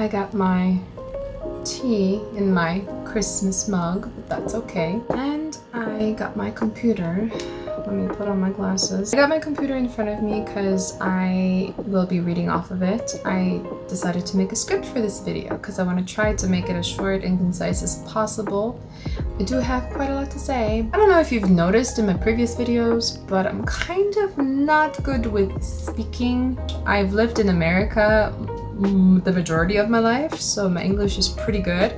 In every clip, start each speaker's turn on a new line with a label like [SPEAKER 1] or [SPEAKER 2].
[SPEAKER 1] I got my tea in my Christmas mug, but that's okay. And I got my computer. Let me put on my glasses. I got my computer in front of me because I will be reading off of it. I decided to make a script for this video because I want to try to make it as short and concise as possible. I do have quite a lot to say. I don't know if you've noticed in my previous videos, but I'm kind of not good with speaking. I've lived in America the majority of my life, so my English is pretty good.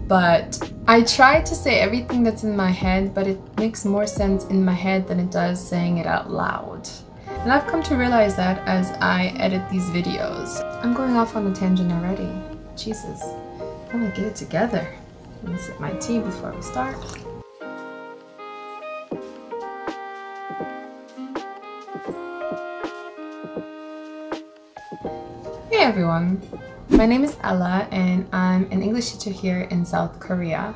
[SPEAKER 1] But I try to say everything that's in my head, but it makes more sense in my head than it does saying it out loud. And I've come to realize that as I edit these videos. I'm going off on a tangent already. Jesus, I'm gonna get it together. Let me sip my tea before we start. Hey everyone! My name is Ella and I'm an English teacher here in South Korea.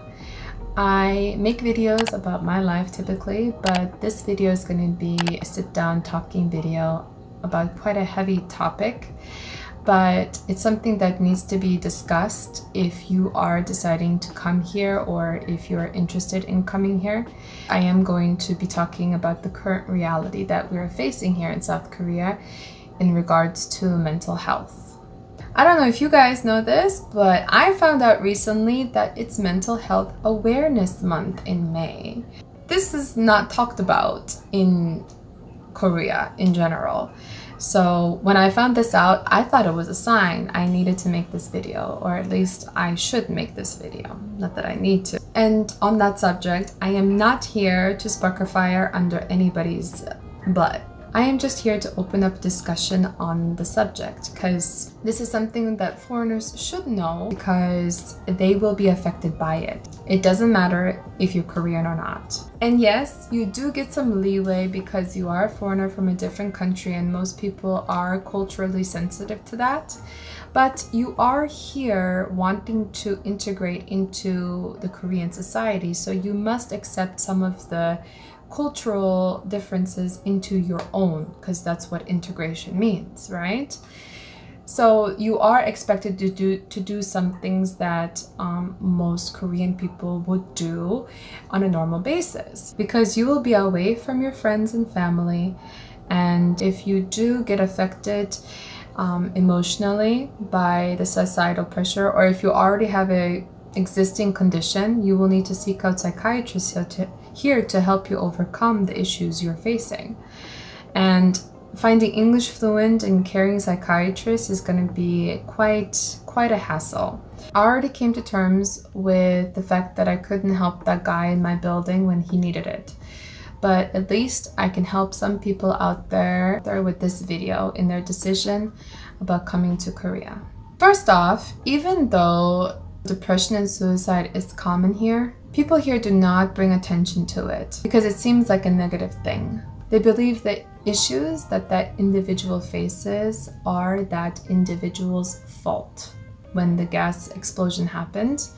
[SPEAKER 1] I make videos about my life typically, but this video is going to be a sit-down talking video about quite a heavy topic. But it's something that needs to be discussed if you are deciding to come here or if you're interested in coming here. I am going to be talking about the current reality that we're facing here in South Korea in regards to mental health. I don't know if you guys know this, but I found out recently that it's Mental Health Awareness Month in May. This is not talked about in Korea in general. So when I found this out, I thought it was a sign I needed to make this video, or at least I should make this video. Not that I need to. And on that subject, I am not here to spark a fire under anybody's butt. I am just here to open up discussion on the subject because this is something that foreigners should know because they will be affected by it. It doesn't matter if you're Korean or not. And yes, you do get some leeway because you are a foreigner from a different country and most people are culturally sensitive to that. But you are here wanting to integrate into the Korean society, so you must accept some of the cultural differences into your own, because that's what integration means, right? So you are expected to do some things that most Korean people would do on a normal basis, because you will be away from your friends and family, and if you do get affected emotionally by the societal pressure, or if you already have a existing condition, you will need to seek out psychiatrists here to help you overcome the issues you're facing. And finding English fluent and carrying psychiatrists is going to be quite a hassle. I already came to terms with the fact that I couldn't help that guy in my building when he needed it. But at least I can help some people out there with this video in their decision about coming to Korea. First off, even though depression and suicide is common here, people here do not bring attention to it because it seems like a negative thing. They believe the issues that individual faces are that individual's fault. When the gas explosion happened,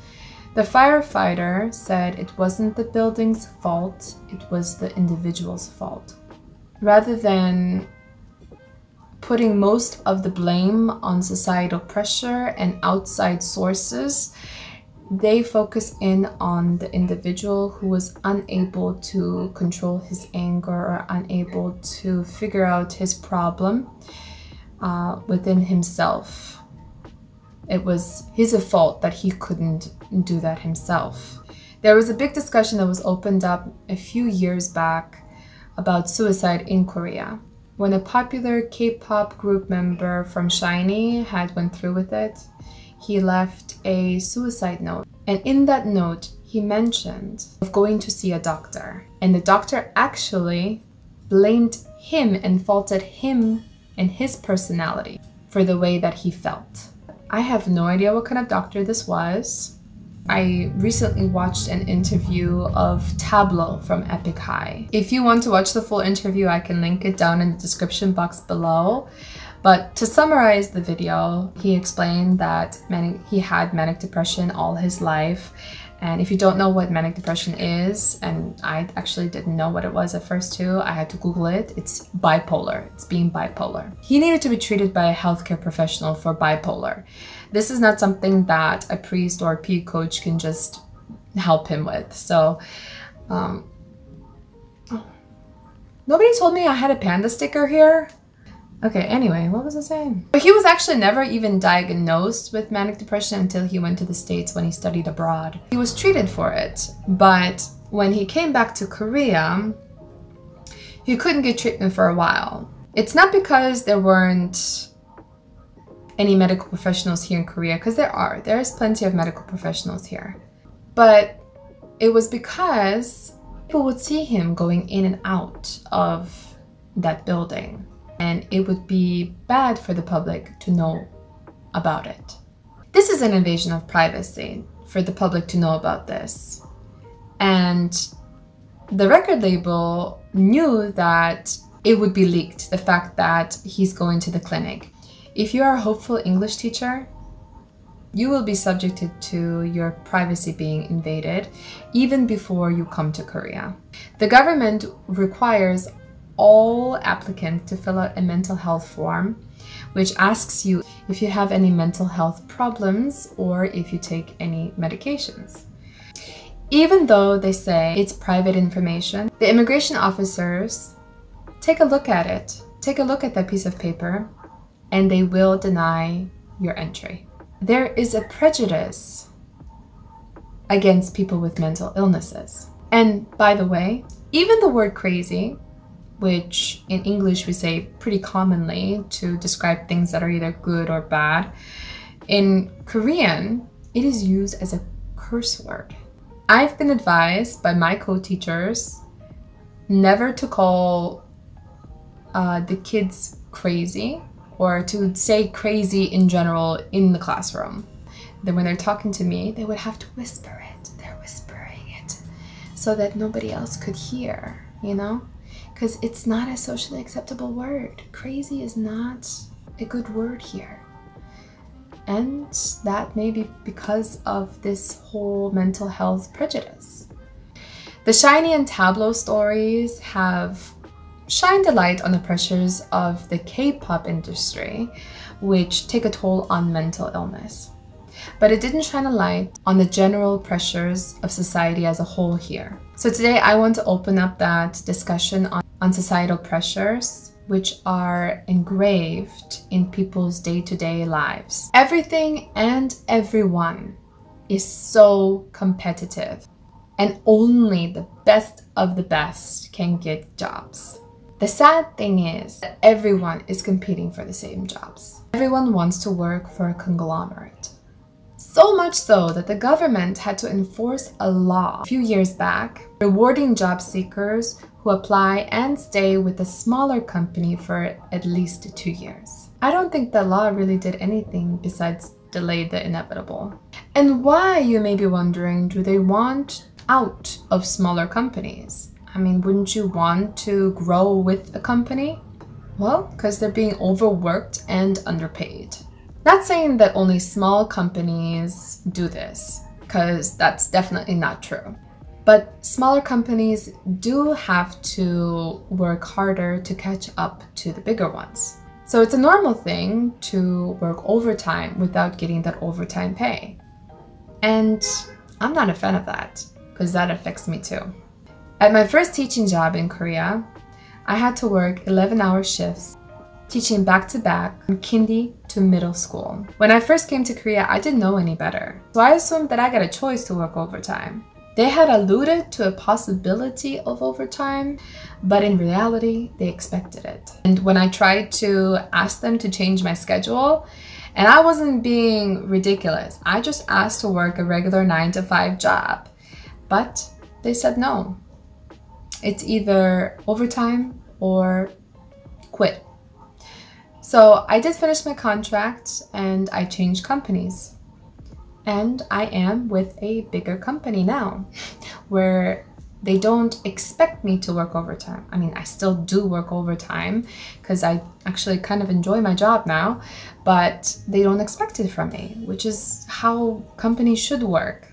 [SPEAKER 1] the firefighter said it wasn't the building's fault, it was the individual's fault. Rather than putting most of the blame on societal pressure and outside sources, they focus in on the individual who was unable to control his anger or unable to figure out his problem within himself. It was his fault that he couldn't do that himself. There was a big discussion that was opened up a few years back about suicide in Korea, when a popular K-pop group member from Shinee had went through with it. He left a suicide note, and in that note he mentioned of going to see a doctor, and the doctor actually blamed him and faulted him and his personality for the way that he felt. I have no idea what kind of doctor this was. I recently watched an interview of Tablo from Epic High. If you want to watch the full interview, I can link it down in the description box below. But to summarize the video, he explained that he had manic depression all his life. And if you don't know what manic depression is, and I actually didn't know what it was at first too, I had to Google it. It's bipolar. It's being bipolar. He needed to be treated by a healthcare professional for bipolar. This is not something that a priest or a PE coach can just help him with. So nobody told me I had a panda sticker here. Okay, anyway, what was I saying? But he was actually never even diagnosed with manic depression until he went to the States when he studied abroad. He was treated for it, but when he came back to Korea, he couldn't get treatment for a while. It's not because there weren't any medical professionals here in Korea, because there's plenty of medical professionals here. But it was because people would see him going in and out of that building, and it would be bad for the public to know about it. This is an invasion of privacy for the public to know about this. And the record label knew that it would be leaked, the fact that he's going to the clinic. If you are a hopeful English teacher, you will be subjected to your privacy being invaded even before you come to Korea. The government requires all applicants to fill out a mental health form, which asks you if you have any mental health problems or if you take any medications. Even though they say it's private information, the immigration officers take a look at it. Take a look at that piece of paper, and they will deny your entry. There is a prejudice against people with mental illnesses. And by the way, even the word crazy, which in English we say pretty commonly to describe things that are either good or bad, in Korean, it is used as a curse word. I've been advised by my co-teachers never to call the kids crazy, or to say crazy in general in the classroom. Then when they're talking to me, they would have to whisper it. They're whispering it so that nobody else could hear, you know? Because it's not a socially acceptable word. Crazy is not a good word here. And that may be because of this whole mental health prejudice. The Shinee and Tablo stories have shined a light on the pressures of the K-pop industry, which take a toll on mental illness. But it didn't shine a light on the general pressures of society as a whole here. So today I want to open up that discussion on societal pressures, which are engraved in people's day-to-day lives. Everything and everyone is so competitive, and only the best of the best can get jobs. The sad thing is that everyone is competing for the same jobs. Everyone wants to work for a conglomerate. So much so that the government had to enforce a law a few years back rewarding job seekers who apply and stay with a smaller company for at least 2 years. I don't think the law really did anything besides delay the inevitable. And why, you may be wondering, do they want out of smaller companies? I mean, wouldn't you want to grow with a company? Well, because they're being overworked and underpaid. Not saying that only small companies do this, because that's definitely not true. But smaller companies do have to work harder to catch up to the bigger ones. So it's a normal thing to work overtime without getting that overtime pay. And I'm not a fan of that, because that affects me too. At my first teaching job in Korea, I had to work 11-hour shifts, teaching back-to-back from kindy to middle school. When I first came to Korea, I didn't know any better, so I assumed that I got a choice to work overtime. They had alluded to a possibility of overtime, but in reality, they expected it. And when I tried to ask them to change my schedule, and I wasn't being ridiculous, I just asked to work a regular 9-to-5 job, but they said no. It's either overtime or quit. So I did finish my contract and I changed companies. And I am with a bigger company now, where they don't expect me to work overtime. I mean, I still do work overtime because I actually kind of enjoy my job now, but they don't expect it from me, which is how companies should work.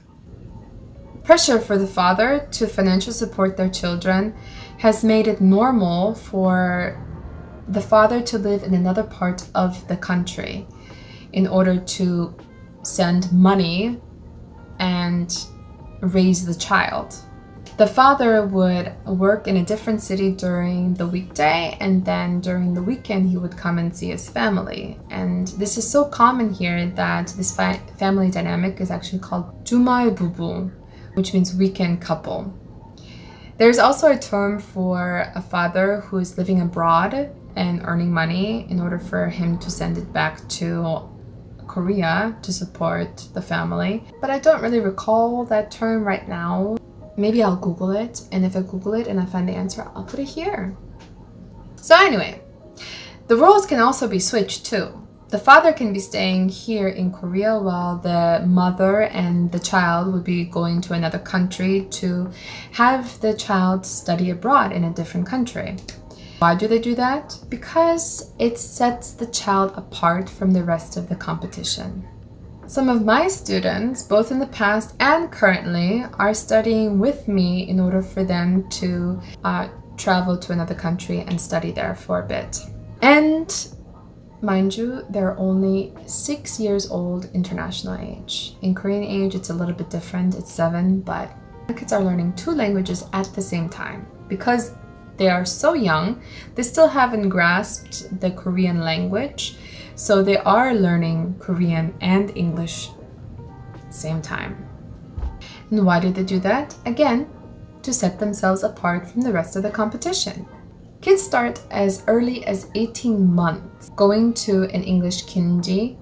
[SPEAKER 1] Pressure for the father to financially support their children has made it normal for the father to live in another part of the country in order to send money and raise the child. The father would work in a different city during the weekday, and then during the weekend he would come and see his family. And this is so common here that this family dynamic is actually called 주말 부부, which means weekend couple. There's also a term for a father who is living abroad and earning money in order for him to send it back to Korea to support the family. But I don't really recall that term right now. Maybe I'll Google it, and if I Google it and I find the answer, I'll put it here. So anyway, the roles can also be switched too. The father can be staying here in Korea while the mother and the child would be going to another country to have the child study abroad in a different country. Why do they do that? Because it sets the child apart from the rest of the competition. Some of my students, both in the past and currently, are studying with me in order for them to travel to another country and study there for a bit. And mind you, they're only 6 years old international age. In Korean age, it's a little bit different. It's 7, but the kids are learning 2 languages at the same time. Because they are so young, they still haven't grasped the Korean language. So they are learning Korean and English same time. And why do they do that? Again, to set themselves apart from the rest of the competition. Kids start as early as 18 months going to an English kinji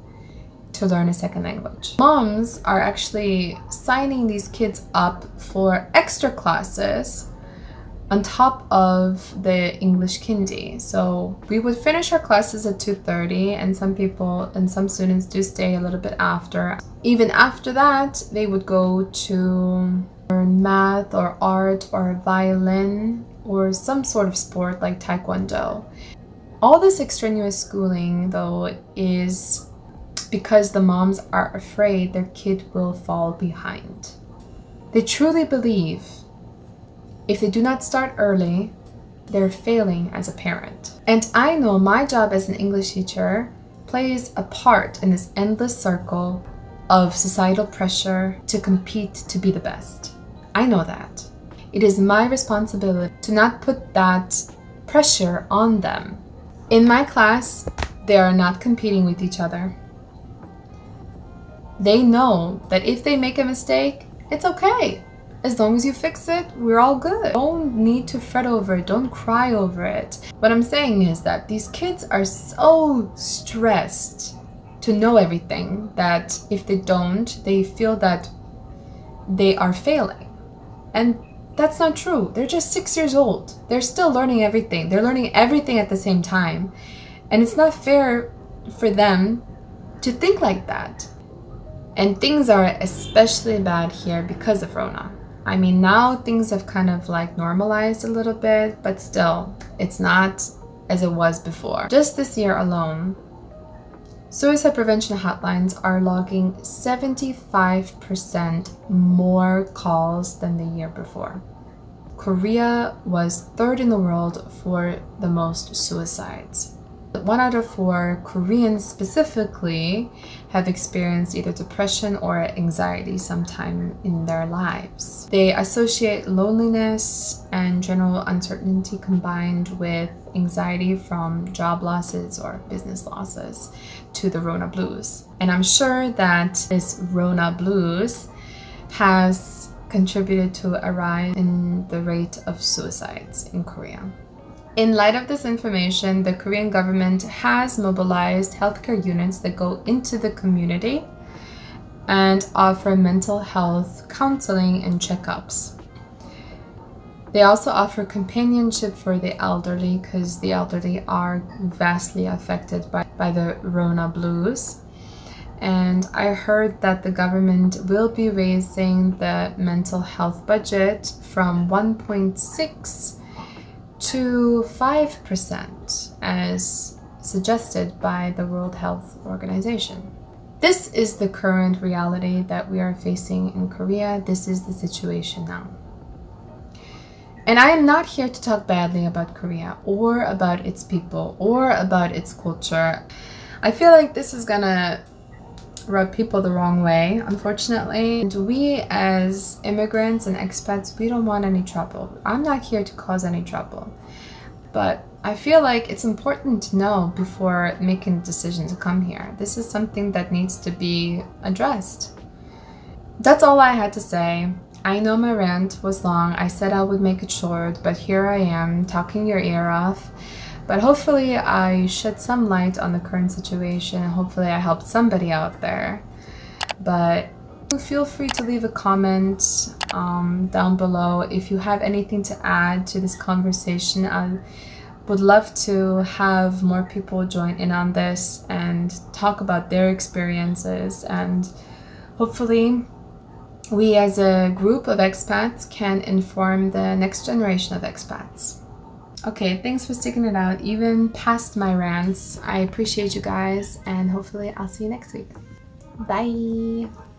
[SPEAKER 1] to learn a second language. Moms are actually signing these kids up for extra classes on top of the English kindy. So we would finish our classes at 2:30, and some students do stay a little bit after. Even after that, they would go to learn math or art or violin or some sort of sport like taekwondo. All this extraneous schooling, though, is because the moms are afraid their kid will fall behind. They truly believe if they do not start early, they're failing as a parent. And I know my job as an English teacher plays a part in this endless circle of societal pressure to compete to be the best. I know that. It is my responsibility to not put that pressure on them. In my class, they are not competing with each other. They know that if they make a mistake, it's okay. As long as you fix it, we're all good. Don't need to fret over it. Don't cry over it. What I'm saying is that these kids are so stressed to know everything that if they don't, they feel that they are failing. And that's not true. They're just 6 years old. They're still learning everything. They're learning everything at the same time. And it's not fair for them to think like that. And things are especially bad here because of Rona. I mean, now things have kind of like normalized a little bit, but still, it's not as it was before. Just this year alone, suicide prevention hotlines are logging 75% more calls than the year before. Korea was 3rd in the world for the most suicides. 1 out of 4 Koreans specifically have experienced either depression or anxiety sometime in their lives. They associate loneliness and general uncertainty combined with anxiety from job losses or business losses to the Rona blues. And I'm sure that this Rona blues has contributed to a rise in the rate of suicides in Korea. In light of this information, the Korean government has mobilized healthcare units that go into the community and offer mental health counseling and checkups. They also offer companionship for the elderly because the elderly are vastly affected by the Rona blues. And I heard that the government will be raising the mental health budget from 1.6 to 5% as suggested by the World Health Organization. This is the current reality that we are facing in Korea. This is the situation now. And I am not here to talk badly about Korea or about its people or about its culture. I feel like this is gonna rub people the wrong way, unfortunately. And we as immigrants and expats, we don't want any trouble. I'm not here to cause any trouble. But I feel like it's important to know before making a decision to come here. This is something that needs to be addressed. That's all I had to say. I know my rant was long. I said I would make it short, but here I am talking your ear off. But hopefully I shed some light on the current situation. Hopefully I helped somebody out there. But feel free to leave a comment down below if you have anything to add to this conversation. I would love to have more people join in on this and talk about their experiences, and hopefully we as a group of expats can inform the next generation of expats. Okay, thanks for sticking it out even past my rants. I appreciate you guys, and hopefully I'll see you next week. Bye!